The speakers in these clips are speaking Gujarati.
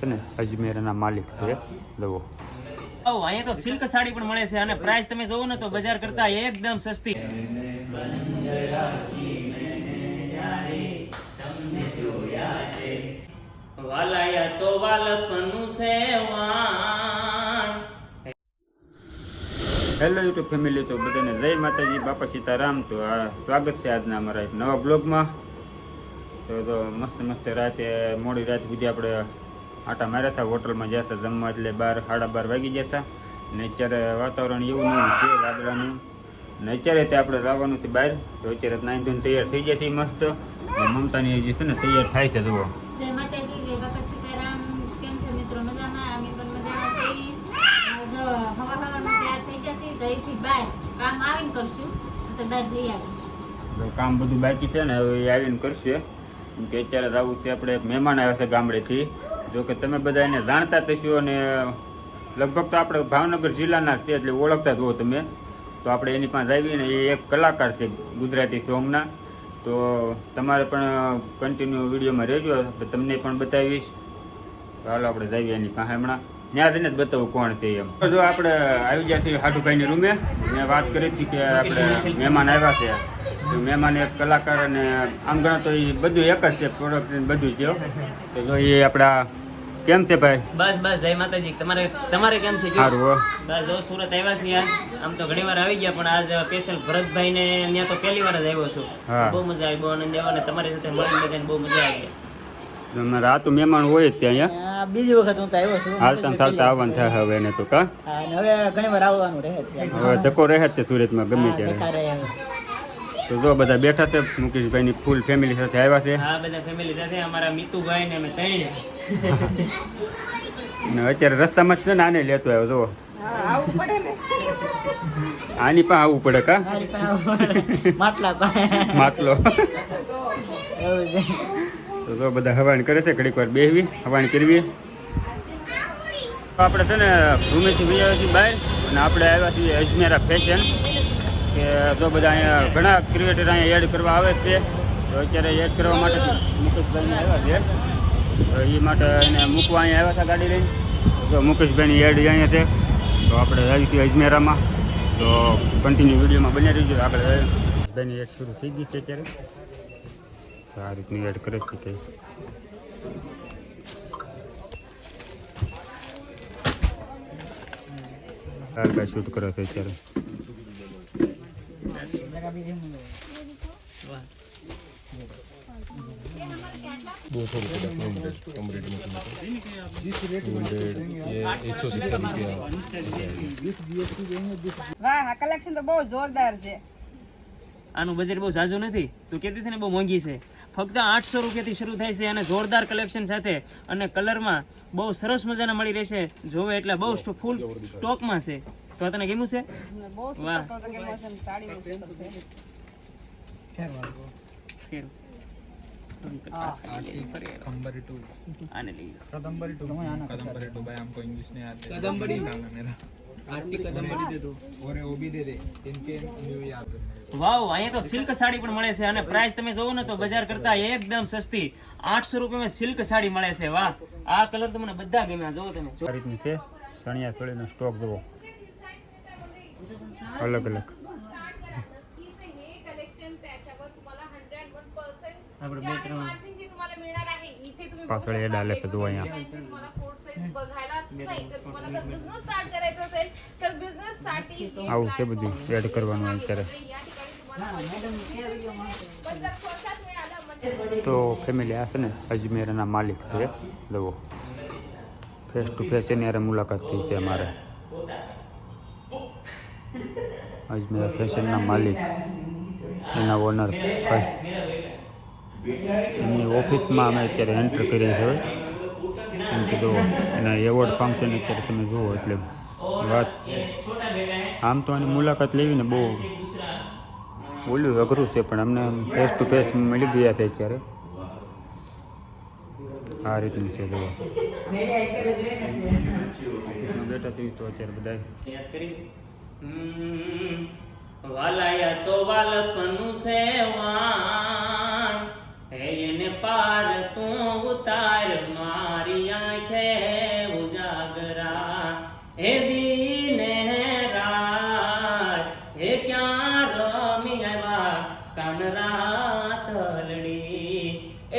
છે ને અજમેરના માલિક છે જુઓ। અહીંયા તો સિલ્ક સાડી પણ મળે છે અને પ્રાઇસ તમે જોવો ને તો બજાર કરતા એકદમ સસ્તી। વાલાયા તો વાલપનું સેવાન। હેલો યુટ્યુબ ફેમિલી, તો બધાને જય માતાજી, બાપા સીતારામ। તો સ્વાગત છે આજના અમારા એક નવા બ્લોગમાં। તો મસ્ત મસ્ત રાતે મોડી રાત સુધી આપણે આટા માર્યા હતા, હોટલમાં ગયા હતા જમવા, એટલે 12-12:30 વાગી ગયા હતા ને અત્યારે વાતાવરણ એવું નહીં છે વાદળાનું ને અત્યારે તે આપણે લાવવાનું છે બહાર। તો અત્યારે નાઈ ધોઈને તૈયાર થઈ ગયા છે મસ્ત। મમતાની હજી છે ને તૈયાર થાય છે જુઓ। જય માતાજી, જય બાપા સીતારામ। કેમ છો મિત્રો? મજામાં? અમે પણ મજામાં છીએ। જો હવામાં તૈયાર થઈ ગયા છીએ, જઈશી બહાર, કામ આવીને કરશું તો બહાર જઈ આવીશું। કામ બધું બાકી છે ને, હવે એ આવીને કરશે કેમ કે અત્યારે જવું છે આપણે, મહેમાન આવ્યા છે ગામડેથી। જો કે તમે બધા એને જાણતા થશો અને લગભગ તો આપણે ભાવનગર જિલ્લાના છે એટલે ઓળખતા જ હો તમે। તો આપણે એની પાસે આવીને, એ એક કલાકાર છે ગુજરાતી સોંગના। તો તમારે પણ કન્ટિન્યુ વિડીયોમાં રહેજો, તમને પણ બતાવીશ। તો હાલો આપણે જઈએ એની પાસે હમણાં, ત્યાં જઈને જ બતાવું કોણ છે એમ। જો આપણે આવી ગયા છીએ હાટુભાઈની રૂમે। મેં વાત કરી હતી કે આપણે મહેમાન આવ્યા છે, તો મહેમાન એક કલાકાર અને આમ ગણા તો એ બધું એક જ છે, પ્રોડક્ટ બધું છે। તો જો એ આપણા કેમ છે ભાઈ? બસ બસ જય માતાજી। તમારે કેમ છે? સારું હો। બસ જો સુરત આવ્યા છીએ। આમ તો ઘણી વાર આવી ગયા, પણ આજ સ્પેશિયલ ભરતભાઈ ને ત્યાં તો પહેલી વાર જ આવ્યો છું। હા, બહુ મજા આવી, બહુ આનંદ આવ્યો અને તમારી સાથે મળીને બહુ મજા આવી। તમારે આ તો મહેમાન હોય જ ત્યાં અહીંયા, બીજી વખત હું તો આવ્યો છું, હાલતા ચાલતા આવવાનું થાય હવે એને તો કા। અને હવે ઘણી વાર આવવાનું રહે છે। હવે ધક્કો રહે જ તે સુરતમાં ગમે ત્યારે। તો જો બધા બેઠા છે, મુકેશભાઈની ફૂલ ફેમિલી સાથે આવ્યા છે। હા, બધા ફેમિલી સાથે, અમારા મીતુભાઈ ને અમે ત્રણે। ને અત્યારે રસ્તામાં જ છે ને આને લેતો આવ્યો જો, આની પાસે આવવું પડે કા, માટલો। તો જો બધા હવાણી કરે છે, ઘડીક વાર બેહવી હવાણી કરવી। આપણે છે ને ભૂમિથી બી આવ્યા છીએ બહાર અને આપણે આવ્યા છીએ અજમેરા ફેશન, કે જો બધા અહીંયા ઘણા ક્રિએટર અહીંયા એડ કરવા આવે છે। તો અત્યારે એડ કરવા માટે મુકેશભાઈને આવ્યા છે, તો એ માટે એને મૂકવા અહીંયા આવ્યા હતા ગાડી લઈને। જો મુકેશભાઈની એડ અહીંયા છે, તો આપણે આવી છીએ અજમેરામાં। તો કન્ટિન્યુ વિડીયોમાં બની રહીજો। આગળ મુકેશભાઈની એડ શરૂ થઈ ગઈ છે અત્યારે, તો આ રીતની એડ કરે છે કે ભાઈ શૂટ કરે છે અત્યારે। વાહ, કલેક્શન તો બહુ જોરદાર છે। આનું બજેટ બહુ ઝાઝું નથી, તું કહેતી હતી ને બહુ મોંઘી છે। ફક્ત 800 રૂપિયાથી શરૂ થાય છે અને જોરદાર કલેક્શન સાથે અને કલરમાં બહુ સરસ મજાના મળી રહેશે। જોવે એટલે બહુ ફૂલ સ્ટોકમાં છે। તો તને ગમ્યું છે? વાહ, આને લઈ વાવ, અહીંયા તો સિલ્ક સાડી પણ મળે છે અને પ્રાઇસ તમે જોવો ને તો બજાર કરતા એકદમ સસ્તી। 800 રૂપિયામાં સિલ્ક સાડી મળે છે। વાહ, આ કલર તો મને બધા ગમ્યા। જોવો તમે, આ રીતની છે ચણિયા ચોળીનો સ્ટોક જુઓ, અલગ અલગ। આપણે બે ત્રણ પાછળ એડ આલે છે જુઓ અહીંયા। આવું છે બધું એડ કરવાનું અત્યારે। તો ફેમિલી આ છે ને અજમેરના માલિક છે જુઓ, ફેસ ટુ ફેસ એની યારે મુલાકાત થઈ છે અમારે। અજમેરા ફેશનના માલિક, એના ઓનર ફર્સ્ટ, એમની ઓફિસમાં અમે અત્યારે એન્ટર કરીએ છીએ। એમ કે જુઓ એના એવોર્ડ ફંક્શન અત્યારે તમે જુઓ, એટલે વાત આમ તો આની મુલાકાત લેવી ને બહુ ઓલું અઘરું છે, પણ અમને ફેસ ટુ ફેસ મળી ગયા છે અત્યારે। આ રીતનું છે જુઓ, બેઠા થયું તો અત્યારે બધા વાલાયા તો વાલપનું સેવાન। હે એને પાર તું ઉતાર મારી આંખે ઉજાગરા હે દીને રાત હે ક્યાં રમી આવ્યા કાનરા તલડી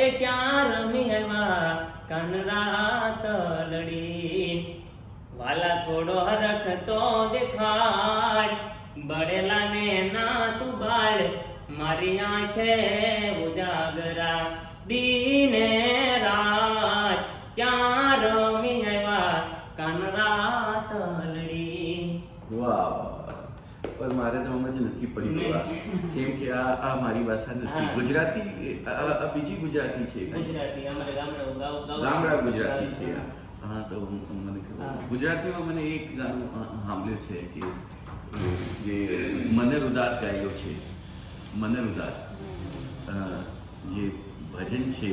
એ ક્યાં રમી આવ્યા કાનરા તલડી વાલા થોડો હરખતો દેખાડ બળેલાને ના તું બાળ મારી આંખે ઉજાગરા દીને રાત ક્યાં રમી આવ્યા કાનરા તલડી. વાહ પણ મારે તો સમજ નથી પડી આ. કેમ કે આ મારી ભાષા નથી. હા. ગુજરાતી આ બીજી ગુજરાતી છે. ગુજરાતી અમારે ગામડા ગામડા ગુજરાતી છે આ. હા તો મને ખબર. હા. ગુજરાતીમાં મને એક ગાણું સાંભળ્યું છે કે જે મનર ઉદાસ ગાયેલો છે. મનર ઉદાસ જે ભજન છે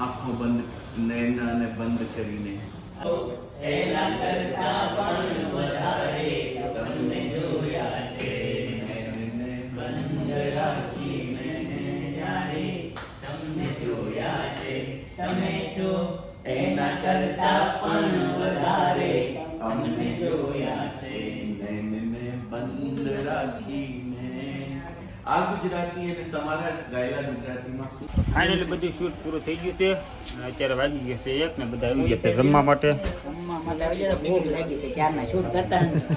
આંખો બંધ નયનાને બંધ કરીને એના કરતા પણ વધારે તમને જોયા છે નયનને બંધ રાખીને જ્યારે તમને જોયા છે તમે છો એના કરતા પણ વધારે તમને જોયા છે નયનને બંધ રાખીને. આ ગુજરાતી અને તમારા ગાયેલા ગુજરાતીમાં શું ફાઇનલી બધું શૂટ પૂરું થઈ ગયું છે અને અત્યારે વાગી ગયા છે 1 ને બધા આવી ગયા છે જમવા માટે. જમવા માટે આવી જાય. ભૂખ લાગી છે ક્યારના શૂટ કરતા નથી.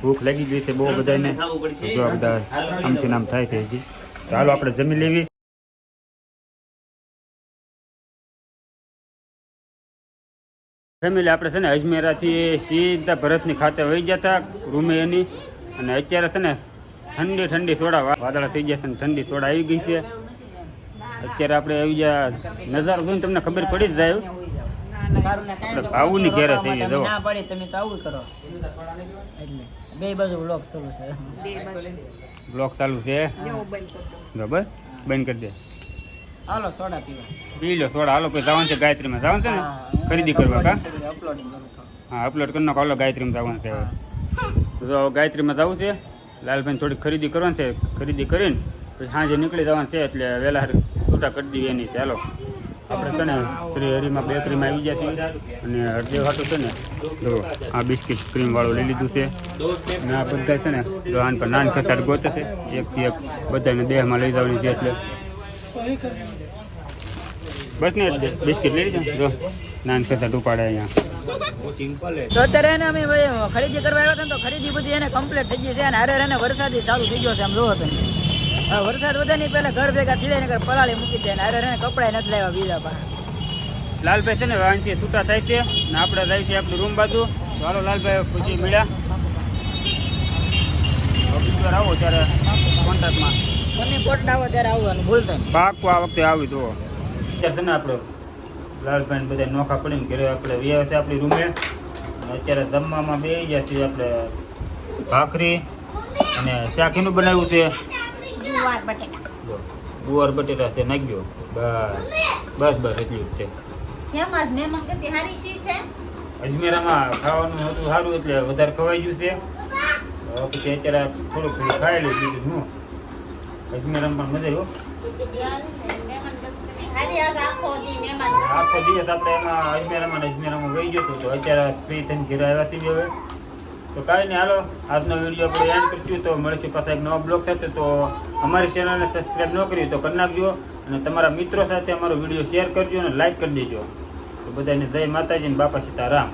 ભૂખ લાગી ગઈ છે બહુ બધાને. ખાવું પડશે. જો આ બધા આમથી નામ થાય છે હજી. તો હાલો આપણે જમી લેવી. ફેમિલી આપણે છે ને અજમેરાથી સીધા ભરતની ખાતે વહી ગયા હતા રૂમે એની. અને અત્યારે છે ને ઠંડી ઠંડી થોડા વાદળા થઈ ગયા છે ને ઠંડી થોડા આવી ગઈ છે. અત્યારે આપણે આવી ગયા નજારો જોઈને તમને ખબર પડી જ જાય. મારું ને કાંઈ આપણે ભાવુની ઘેરે છે એ જો. ના પડી તમે તો આવું કરો એટલે બે બાજુ વ્લોગ શરૂ છે. બ્લોક ચાલુ છે બરાબર બંધ કરી દે. હાલો સોડા પીવા. પી લો સોડા. હાલો પછી જવાનું છે ગાયત્રીમાં જવાનું છે ને ખરીદી કરવા કા. અપલોડિંગ કરું છું. હા અપલોડ કરી નાખો. હાલો ગાયત્રીમાં જવાનું છે હવે. તો હવે ગાયત્રીમાં જવું છે. લાલભાઈ થોડીક ખરીદી કરવાની છે. ખરીદી કરીને પછી સાંજે નીકળી જવાનું છે એટલે વહેલા છૂટા કરી દઈએ એની. ચાલો આપણે છે ને શ્રી હરિમાં બેકરીમાં આવી ગયા છીએ અને હરદેવ હાટું છે ને જો આ બિસ્કિટ ક્રીમ વાળું લઈ લીધું છે. અને આ બધા છે ને જો આન પર નાન ખસાડ ગોતે છે. એકથી એક બધાને દેહમાં લઈ જવાની છે એટલે બસ ને બિસ્કિટ લઈ લીધું. જો નાન ખસાડ ઉપાડે અહીંયા. તો અત્યારે એને અમે ભાઈ ખરીદી કરવા આવ્યા હતા ને તો ખરીદી બધી એને કમ્પ્લીટ થઈ ગઈ છે અને હારે એને વરસાદી ચાલુ થઈ ગયો છે. આમ જોવો તમે વરસાદ વધે નહીં પહેલા ઘર ભેગા થઈ જાય ને પલાળી મૂકી દે ને હારે એને કપડાં નથી લાવ્યા બીજા પાસે. લાલભાઈ છે ને વાંચી છૂટા થાય છે ને આપણે જાય છે આપણી રૂમ બાજુ. તો હાલો લાલભાઈ પછી મળ્યા. બીજી આવો ત્યારે કોન્ટેક્ટમાં મને પોટ આવો ત્યારે આવવાનું ભૂલતા નહીં. પાકું આ વખતે આવી જુઓ. અત્યારે છે ને આપણે લાલભાઈ બધા નોખા પડીને ઘરે આપણે રહ્યા છે આપણી રૂમે. અને અત્યારે જમવામાં બે ગયા છીએ આપણે ભાખરી અને શાક એનું બનાવ્યું છે ગુવાર બટેટા ગુવાર બટેટા છે નાખ્યો. બસ બસ એટલું જ છે. કેમ આજ મહેમાન કરતી હારી શી છે અજમેરામાં ખાવાનું હતું સારું એટલે વધારે ખવાઈ ગયું છે. પછી અત્યારે થોડુંક ખાઈ લઉં બીજું હું. અજમેરામાં પણ મજા મહેમાન કરતી હારી આજ આખો દી મહેમાન આખો દિવસ આપણે એમાં અજમેરામાં વહી ગયો તો અત્યારે ફ્રી થઈને ઘરે આવ્યા છીએ હવે. તો કાંઈ નહીં હાલો આજનો વિડીયો આપણે એન્ડ કરીશું. તો મળીશું પાછા એક નવા બ્લોગ સાથે. તો અમારી ચેનલને સબસ્ક્રાઈબ ન કરી તો કરી નાખજો અને તમારા મિત્રો સાથે અમારો વિડીયો શેર કરજો અને લાઈક કરી દેજો. તો બધાને જય માતાજી ને બાપા સીતારામ.